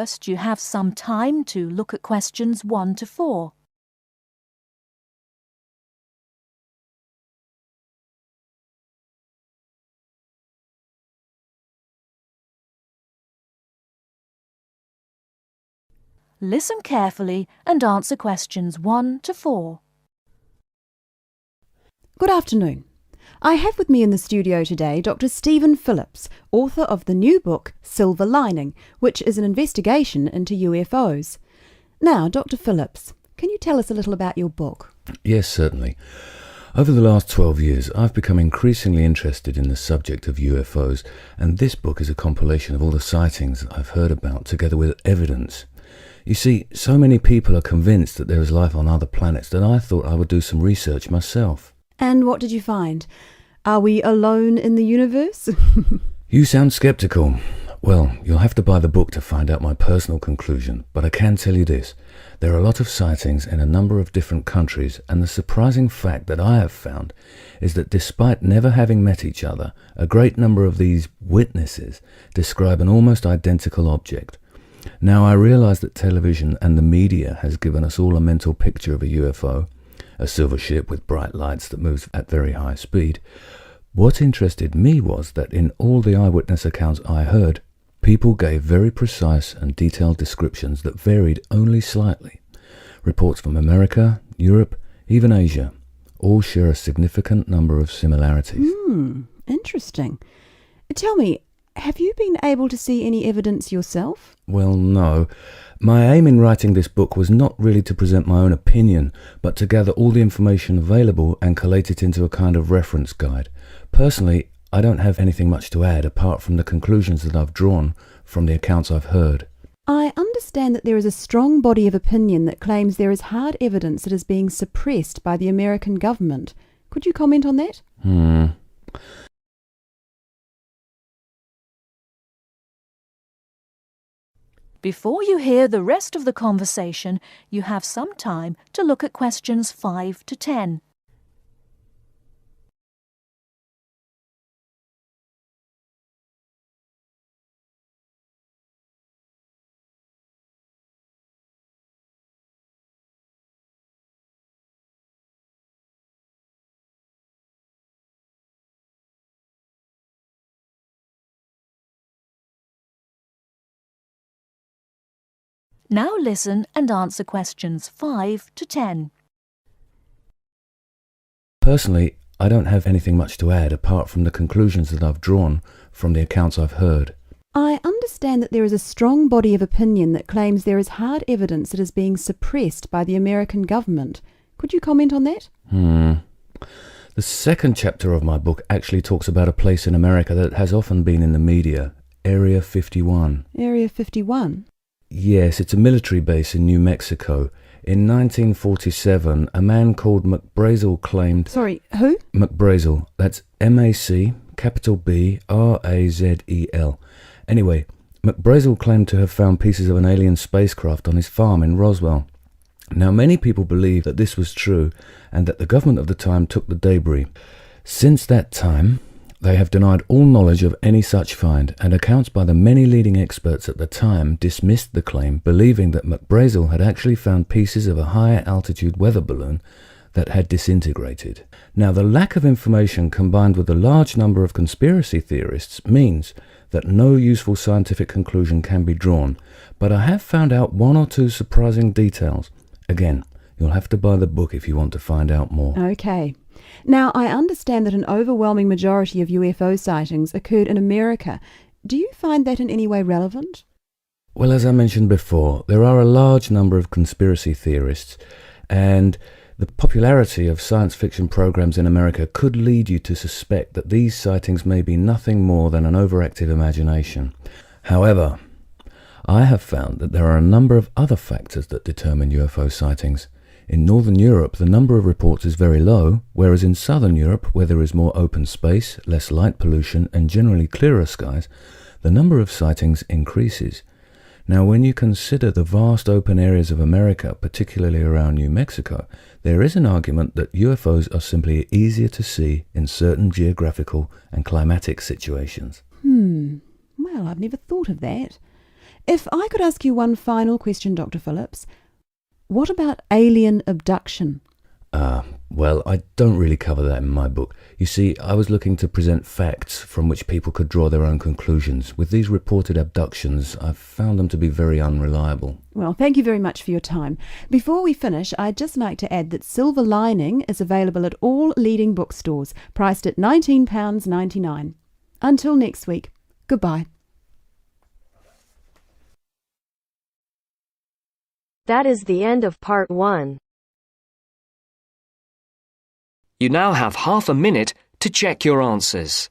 First, you have some time to look at questions 1 to 4. Listen carefully and answer questions 1 to 4. Good afternoon. I have with me in the studio today Dr. Stephen Phillips, author of the new book Silver Lining, which is an investigation into UFOs. Now, Dr. Phillips, can you tell us a little about your book? Yes, certainly. Over the last 12 years, I've become increasingly interested in the subject of UFOs, and this book is a compilation of all the sightings I've heard about, together with evidence. You see, so many people are convinced that there is life on other planets that I thought I would do some research myself. And what did you find? Are we alone in the universe? You sound sceptical. Well, you'll have to buy the book to find out my personal conclusion, but I can tell you this. There are a lot of sightings in a number of different countries, and the surprising fact that I have found is that despite never having met each other, a great number of these witnesses describe an almost identical object. Now, I realize that television and the media has given us all a mental picture of a UFO, a silver ship with bright lights that moves at very high speed. What interested me was that in all the eyewitness accounts I heard, people gave very precise and detailed descriptions that varied only slightly. Reports from America, Europe, even Asia, all share a significant number of similarities. Interesting. Tell me, have you been able to see any evidence yourself? Well, no. My aim in writing this book was not really to present my own opinion, but to gather all the information available and collate it into a kind of reference guide. Personally, I don't have anything much to add apart from the conclusions that I've drawn from the accounts I've heard. I understand that there is a strong body of opinion that claims there is hard evidence that is being suppressed by the American government. Could you comment on that? Before you hear the rest of the conversation, you have some time to look at questions 5 to 10. Now listen and answer questions 5 to 10. Personally, I don't have anything much to add apart from the conclusions that I've drawn from the accounts I've heard. I understand that there is a strong body of opinion that claims there is hard evidence that is being suppressed by the American government. Could you comment on that? The second chapter of my book actually talks about a place in America that has often been in the media, Area 51. Area 51? Yes, it's a military base in New Mexico. In 1947, a man called McBrazel claimed... Sorry, who? McBrazel. That's M-A-C, capital B-R-A-Z-E-L. Anyway, McBrazel claimed to have found pieces of an alien spacecraft on his farm in Roswell. Now, many people believe that this was true and that the government of the time took the debris. Since that time, they have denied all knowledge of any such find, and accounts by the many leading experts at the time dismissed the claim, believing that McBrazel had actually found pieces of a higher altitude weather balloon that had disintegrated. Now, the lack of information combined with the large number of conspiracy theorists means that no useful scientific conclusion can be drawn, but I have found out one or two surprising details. Again, you'll have to buy the book if you want to find out more. Okay. Now, I understand that an overwhelming majority of UFO sightings occurred in America. Do you find that in any way relevant? Well, as I mentioned before, there are a large number of conspiracy theorists, and the popularity of science fiction programs in America could lead you to suspect that these sightings may be nothing more than an overactive imagination. However, I have found that there are a number of other factors that determine UFO sightings. In Northern Europe, the number of reports is very low, whereas in Southern Europe, where there is more open space, less light pollution, and generally clearer skies, the number of sightings increases. Now, when you consider the vast open areas of America, particularly around New Mexico, there is an argument that UFOs are simply easier to see in certain geographical and climatic situations. Well, I've never thought of that. If I could ask you one final question, Dr. Phillips, what about alien abduction? Well, I don't really cover that in my book. You see, I was looking to present facts from which people could draw their own conclusions. With these reported abductions, I've found them to be very unreliable. Well, thank you very much for your time. Before we finish, I'd just like to add that Silver Lining is available at all leading bookstores, priced at £19.99. Until next week, goodbye. That is the end of part 1. You now have half a minute to check your answers.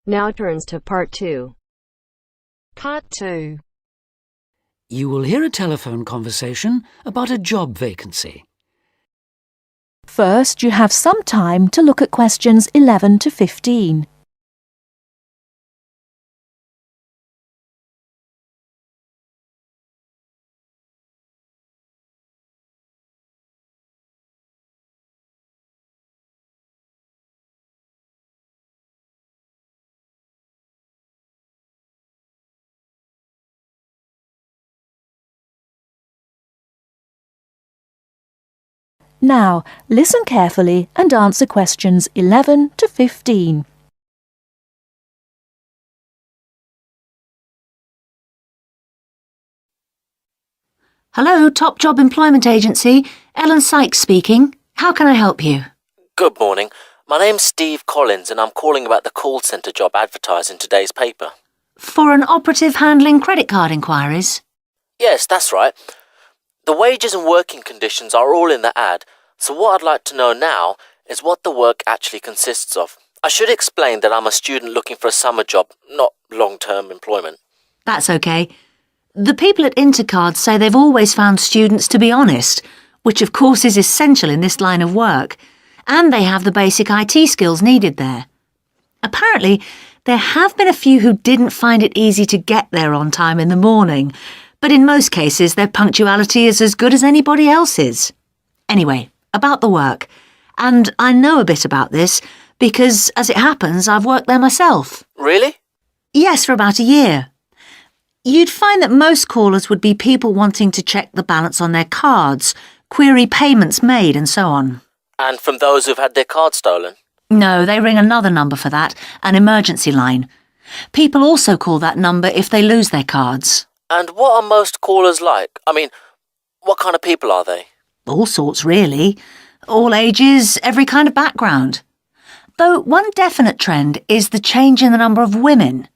Now turns to part 2. Part 2. You will hear a telephone conversation about a job vacancy. First, you have some time to look at questions 11 to 15. Now, listen carefully and answer questions 11 to 15. Hello, Top Job Employment Agency. Ellen Sykes speaking. How can I help you? Good morning. My name's Steve Collins and I'm calling about the call centre job advertised in today's paper. For an operative handling credit card inquiries? Yes, that's right. The wages and working conditions are all in the ad, so what I'd like to know now is what the work actually consists of. I should explain that I'm a student looking for a summer job, not long-term employment. That's okay. The people at Intercard say they've always found students to be honest, which of course is essential in this line of work, and they have the basic IT skills needed there. Apparently, there have been a few who didn't find it easy to get there on time in the morning, but in most cases their punctuality is as good as anybody else's. Anyway, about the work. And I know a bit about this because, as it happens, I've worked there myself. Really? Yes, for about a year. You'd find that most callers would be people wanting to check the balance on their cards, query payments made and so on. And from those who've had their card stolen? No, they ring another number for that, an emergency line. People also call that number if they lose their cards. And what are most callers like? I mean, what kind of people are they? All sorts, really. All ages, every kind of background. Though one definite trend is the change in the number of women.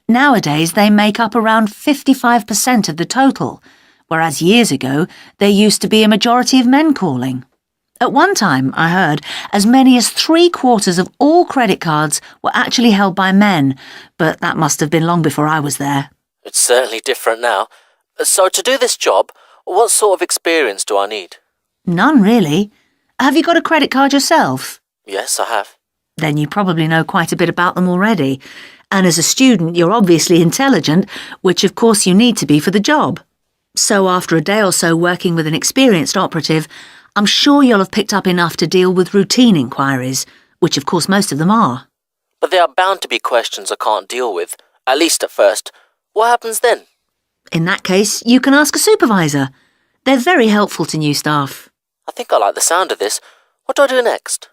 Nowadays, they make up around 55% of the total, whereas years ago, there used to be a majority of men calling. At one time, I heard, as many as 3/4 of all credit cards were actually held by men, but that must have been long before I was there. It's certainly different now. So to do this job, what sort of experience do I need? None, really. Have you got a credit card yourself? Yes, I have. Then you probably know quite a bit about them already. And as a student, you're obviously intelligent, which of course you need to be for the job. So after a day or so working with an experienced operative, I'm sure you'll have picked up enough to deal with routine inquiries, which of course most of them are. But there are bound to be questions I can't deal with, at least at first. What happens then? In that case, you can ask a supervisor. They're very helpful to new staff. I think I like the sound of this. What do I do next?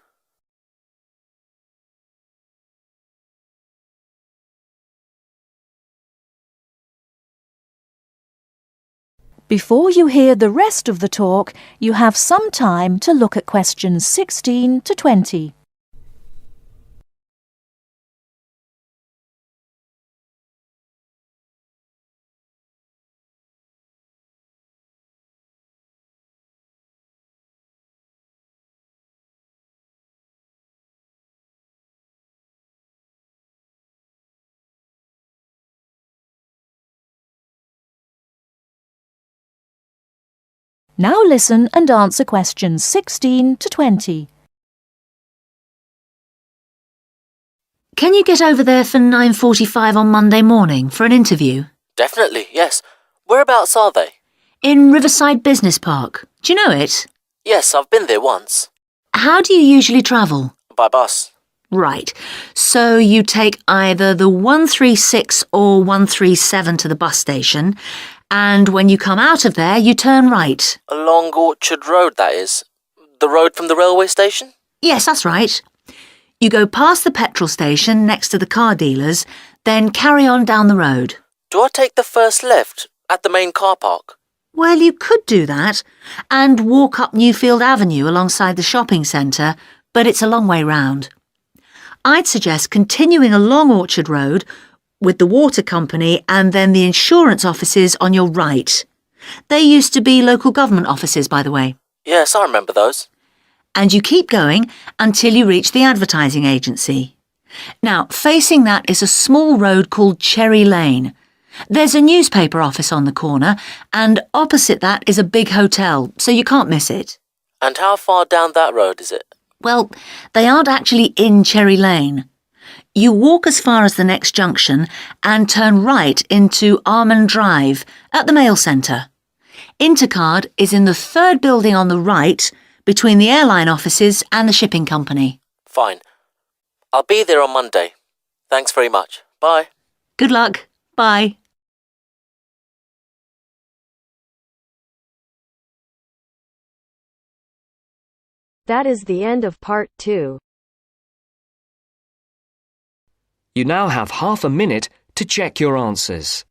Before you hear the rest of the talk, you have some time to look at questions 16 to 20. Now listen and answer questions 16 to 20. Can you get over there for 9:45 on Monday morning for an interview? Definitely, yes. Whereabouts are they? In Riverside Business Park. Do you know it? Yes, I've been there once. How do you usually travel? By bus. Right. So you take either the 136 or 137 to the bus station, and when you come out of there, you turn right. Along Orchard Road, that is. The road from the railway station? Yes, that's right. You go past the petrol station next to the car dealers, then carry on down the road. Do I take the first left at the main car park? Well, you could do that, and walk up Newfield Avenue alongside the shopping centre, but it's a long way round. I'd suggest continuing along Orchard Road with the water company and then the insurance offices on your right. They used to be local government offices, by the way. Yes, I remember those. And you keep going until you reach the advertising agency. Now, facing that is a small road called Cherry Lane. There's a newspaper office on the corner, and opposite that is a big hotel, so you can't miss it. And how far down that road is it? Well, they aren't actually in Cherry Lane. You walk as far as the next junction and turn right into Almond Drive at the mail centre. Intercard is in the third building on the right, between the airline offices and the shipping company. Fine. I'll be there on Monday. Thanks very much. Bye. Good luck. Bye. That is the end of part 2. You now have half a minute to check your answers.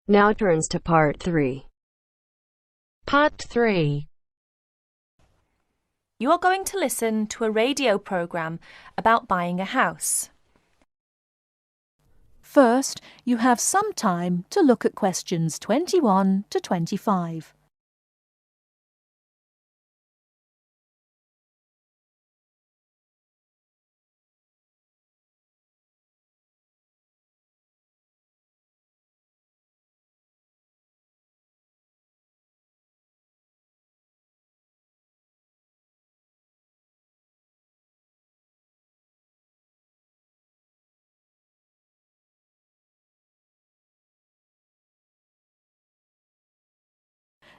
Now turns to part 3. Part 3. You are going to listen to a radio programme about buying a house. First, you have some time to look at questions 21 to 25.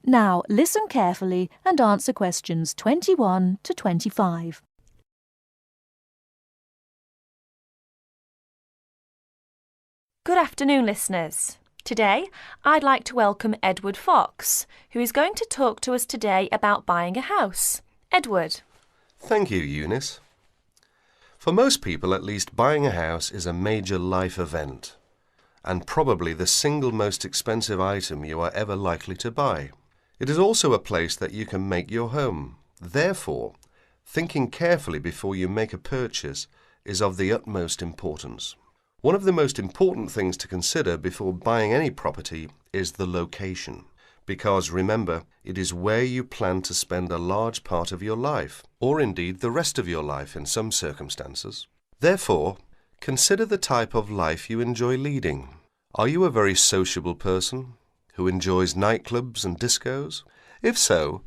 Now listen carefully and answer questions 21 to 25. Good afternoon, listeners. Today, I'd like to welcome Edward Fox, who is going to talk to us today about buying a house. Edward. Thank you, Eunice. For most people, at least, buying a house is a major life event, and probably the single most expensive item you are ever likely to buy. It is also a place that you can make your home. Therefore, thinking carefully before you make a purchase is of the utmost importance. One of the most important things to consider before buying any property is the location, because remember, it is where you plan to spend a large part of your life, or indeed the rest of your life in some circumstances. Therefore, consider the type of life you enjoy leading. Are you a very sociable person who enjoys nightclubs and discos? If so,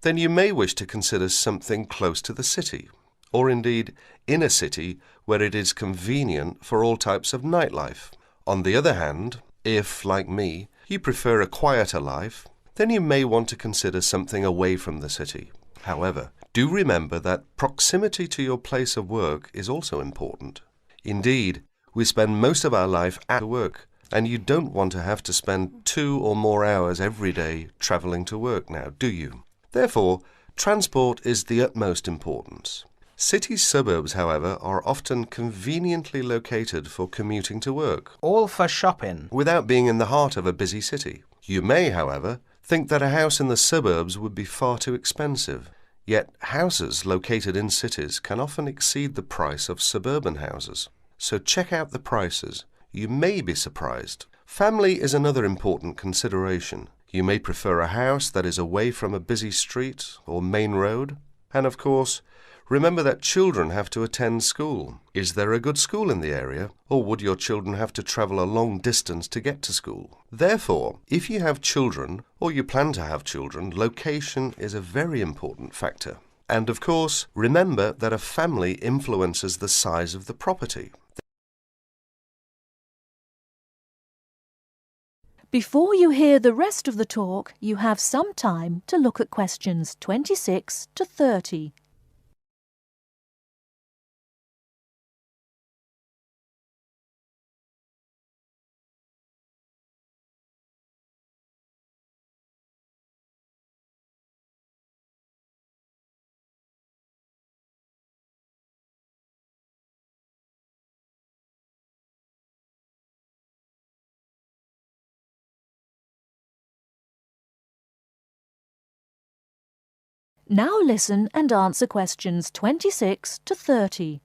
then you may wish to consider something close to the city, or indeed in a city where it is convenient for all types of nightlife. On the other hand, if, like me, you prefer a quieter life, then you may want to consider something away from the city. However, do remember that proximity to your place of work is also important. Indeed, we spend most of our life at work, and you don't want to have to spend 2 or more hours every day travelling to work now, do you? Therefore, transport is the utmost importance. City suburbs, however, are often conveniently located for commuting to work. All for shopping. Without being in the heart of a busy city. You may, however, think that a house in the suburbs would be far too expensive. Yet houses located in cities can often exceed the price of suburban houses. So check out the prices. You may be surprised. Family is another important consideration. You may prefer a house that is away from a busy street or main road. And of course, remember that children have to attend school. Is there a good school in the area, or would your children have to travel a long distance to get to school? Therefore, if you have children, or you plan to have children, location is a very important factor. And of course, remember that a family influences the size of the property. Before you hear the rest of the talk, you have some time to look at questions 26 to 30. Now listen and answer questions 26 to 30.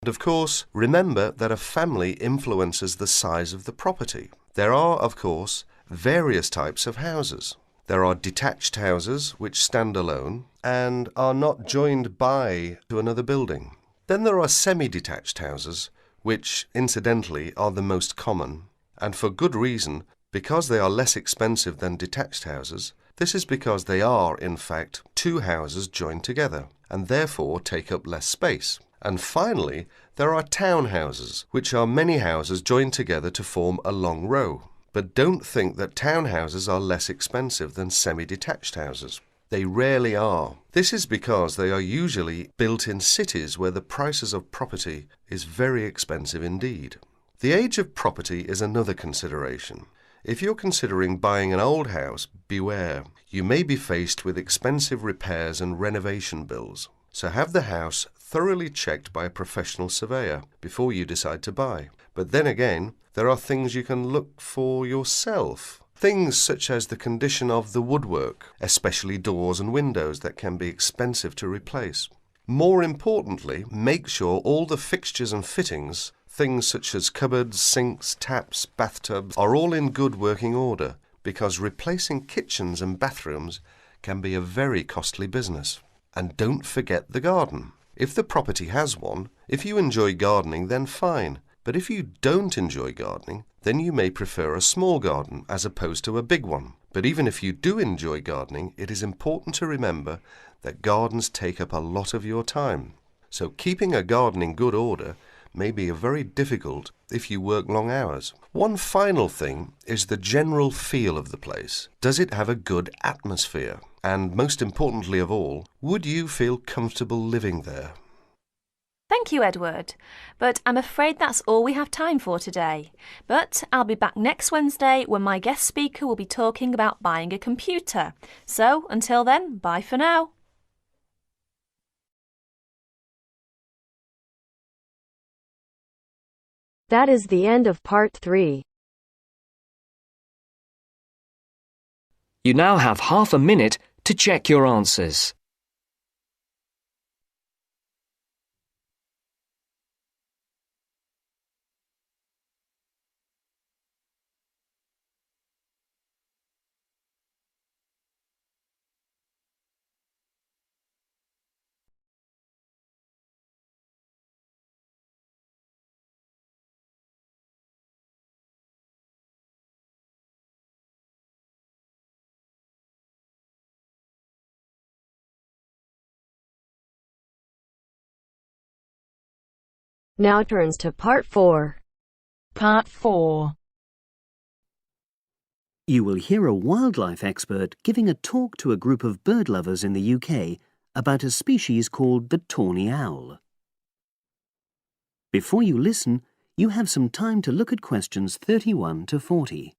And of course, remember that a family influences the size of the property. There are, of course, various types of houses. There are detached houses which stand alone and are not joined by to another building. Then there are semi-detached houses, which, incidentally, are the most common, and for good reason, because they are less expensive than detached houses. This is because they are, in fact, two houses joined together, and therefore take up less space. And finally, there are townhouses, which are many houses joined together to form a long row. But don't think that townhouses are less expensive than semi-detached houses. They rarely are. This is because they are usually built in cities where the prices of property is very expensive indeed. The age of property is another consideration. If you're considering buying an old house, beware. You may be faced with expensive repairs and renovation bills. So have the house thoroughly checked by a professional surveyor before you decide to buy. But then again, there are things you can look for yourself. Things such as the condition of the woodwork, especially doors and windows that can be expensive to replace. More importantly, make sure all the fixtures and fittings, things such as cupboards, sinks, taps, bathtubs, are all in good working order, because replacing kitchens and bathrooms can be a very costly business. And don't forget the garden. If the property has one, if you enjoy gardening, then fine. But if you don't enjoy gardening, then you may prefer a small garden as opposed to a big one. But even if you do enjoy gardening, it is important to remember that gardens take up a lot of your time. So keeping a garden in good order may be very difficult if you work long hours. One final thing is the general feel of the place. Does it have a good atmosphere? And most importantly of all, would you feel comfortable living there? Thank you, Edward. But I'm afraid that's all we have time for today. But I'll be back next Wednesday when my guest speaker will be talking about buying a computer. So until then, bye for now. That is the end of part 3. You now have half a minute to check your answers. Now turns to part 4. Part 4. You will hear a wildlife expert giving a talk to a group of bird lovers in the UK about a species called the tawny owl. Before you listen, you have some time to look at questions 31 to 40.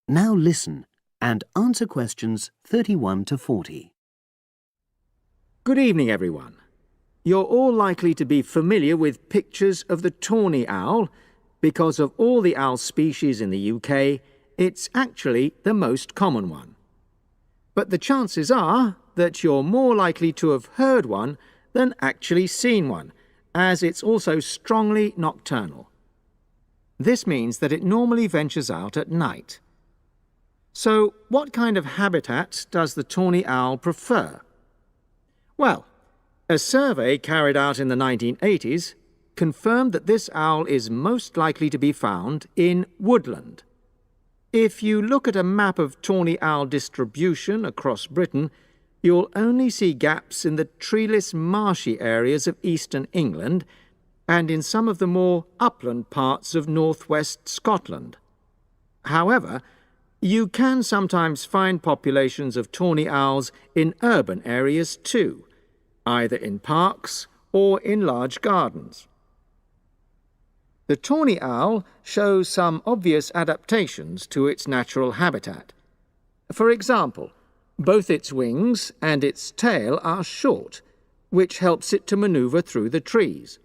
Now listen and answer questions 31 to 40. Good evening, everyone. You're all likely to be familiar with pictures of the tawny owl. Because of all the owl species in the UK, it's actually the most common one. But the chances are that you're more likely to have heard one than actually seen one, as it's also strongly nocturnal. This means that it normally ventures out at night. So, what kind of habitat does the tawny owl prefer? Well, a survey carried out in the 1980s confirmed that this owl is most likely to be found in woodland. If you look at a map of tawny owl distribution across Britain, you'll only see gaps in the treeless marshy areas of eastern England and in some of the more upland parts of northwest Scotland. However, you can sometimes find populations of tawny owls in urban areas too, either in parks or in large gardens. The tawny owl shows some obvious adaptations to its natural habitat. For example, both its wings and its tail are short, which helps it to maneuver through the trees.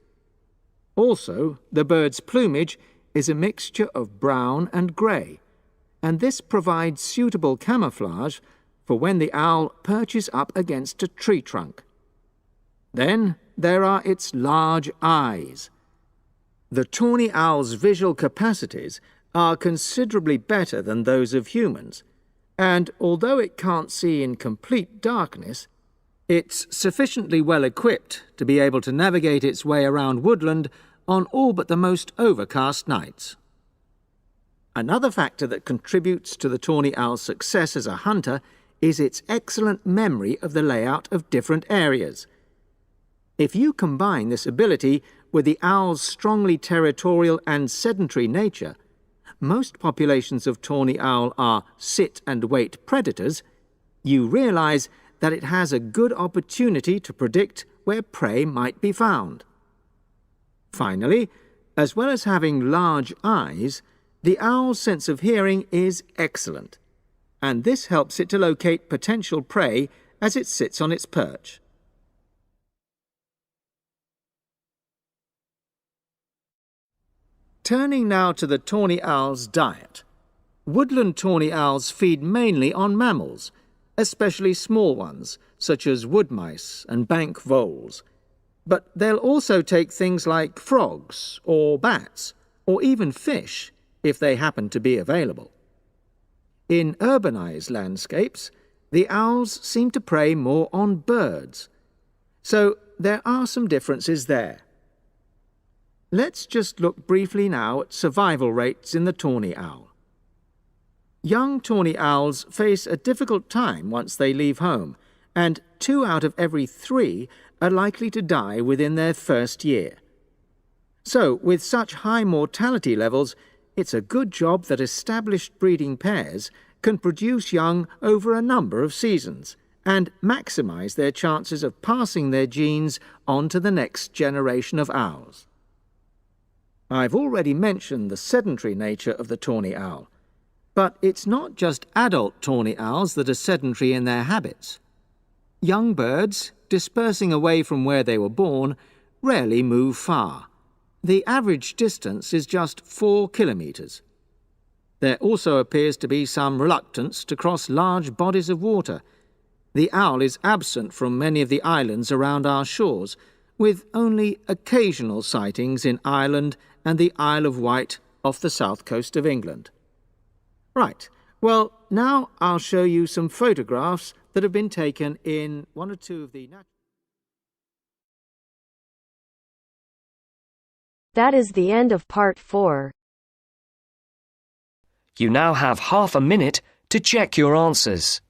Also, the bird's plumage is a mixture of brown and grey, and this provides suitable camouflage for when the owl perches up against a tree trunk. Then there are its large eyes. The tawny owl's visual capacities are considerably better than those of humans, and although it can't see in complete darkness, it's sufficiently well equipped to be able to navigate its way around woodland on all but the most overcast nights. Another factor that contributes to the tawny owl's success as a hunter is its excellent memory of the layout of different areas. If you combine this ability with the owl's strongly territorial and sedentary nature, most populations of tawny owl are sit-and-wait predators, you realize that it has a good opportunity to predict where prey might be found. Finally, as well as having large eyes, the owl's sense of hearing is excellent, and this helps it to locate potential prey as it sits on its perch. Turning now to the tawny owl's diet. Woodland tawny owls feed mainly on mammals, especially small ones, such as wood mice and bank voles. But they'll also take things like frogs or bats, or even fish, if they happen to be available. In urbanized landscapes, the owls seem to prey more on birds. So there are some differences there. Let's just look briefly now at survival rates in the tawny owl. Young tawny owls face a difficult time once they leave home, and 2 out of every 3 are likely to die within their first year. So, with such high mortality levels, it's a good job that established breeding pairs can produce young over a number of seasons and maximize their chances of passing their genes on to the next generation of owls. I've already mentioned the sedentary nature of the tawny owl, but it's not just adult tawny owls that are sedentary in their habits. Young birds, dispersing away from where they were born, rarely move far. The average distance is just 4 kilometres. There also appears to be some reluctance to cross large bodies of water. The owl is absent from many of the islands around our shores, with only occasional sightings in Ireland and the Isle of Wight off the south coast of England. Right, well, now I'll show you some photographs that have been taken in 1 or 2 of the... That is the end of part 4. You now have half a minute to check your answers.